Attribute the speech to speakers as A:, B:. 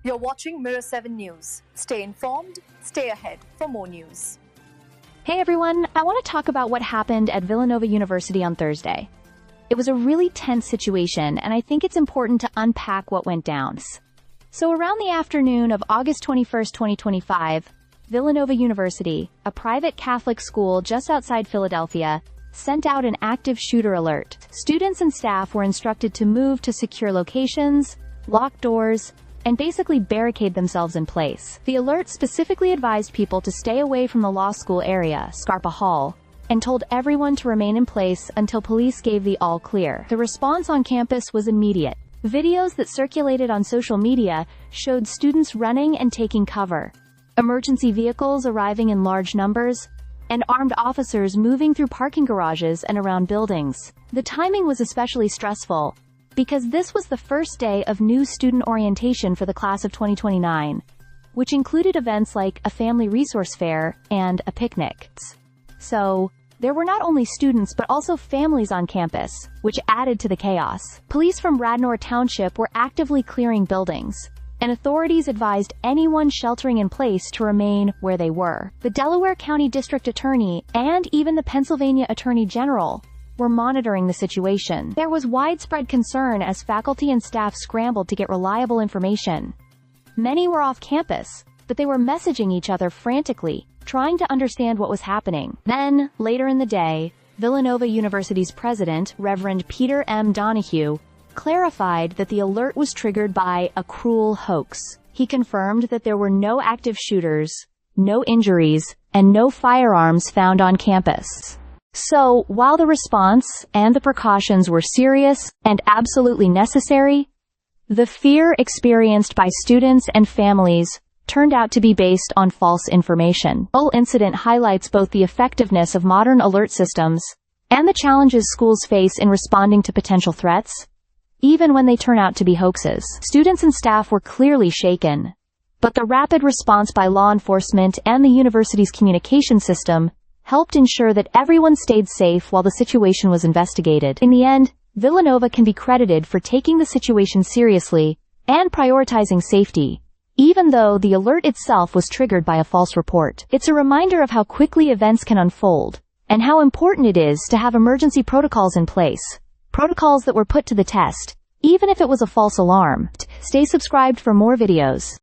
A: You're watching Mirror 7 News. Stay informed, stay ahead for more news.
B: Hey everyone, I want to talk about what happened at Villanova University on Thursday. It was a really tense situation, and I think it's important to unpack what went down. So around the afternoon of August 21, 2025, Villanova University, a private Catholic school just outside Philadelphia, sent out an active shooter alert. Students and staff were instructed to move to secure locations, lock doors, and basically barricade themselves in place. The alert specifically advised people to stay away from the law school area, Scarpa Hall, and told everyone to remain in place until police gave the all clear. The response on campus was immediate. Videos that circulated on social media showed students running and taking cover, emergency vehicles arriving in large numbers, and armed officers moving through parking garages and around buildings. The timing was especially stressful, because this was the first day of new student orientation for the class of 2029, which included events like a family resource fair and a picnic. So, there were not only students but also families on campus, which added to the chaos. Police from Radnor Township were actively clearing buildings, and authorities advised anyone sheltering in place to remain where they were. The Delaware County District Attorney and even the Pennsylvania Attorney General were monitoring the situation. There was widespread concern as faculty and staff scrambled to get reliable information. Many were off campus, but they were messaging each other frantically, trying to understand what was happening. Then, later in the day, Villanova University's president, Reverend Peter M. Donahue, clarified that the alert was triggered by a cruel hoax. He confirmed that there were no active shooters, no injuries, and no firearms found on campus. So, while the response and the precautions were serious and absolutely necessary, the fear experienced by students and families turned out to be based on false information. The whole incident highlights both the effectiveness of modern alert systems and the challenges schools face in responding to potential threats, even when they turn out to be hoaxes. Students and staff were clearly shaken, but the rapid response by law enforcement and the university's communication system helped ensure that everyone stayed safe while the situation was investigated. In the end, Villanova can be credited for taking the situation seriously and prioritizing safety, even though the alert itself was triggered by a false report. It's a reminder of how quickly events can unfold, and how important it is to have emergency protocols in place. Protocols that were put to the test, even if it was a false alarm. Stay subscribed for more videos.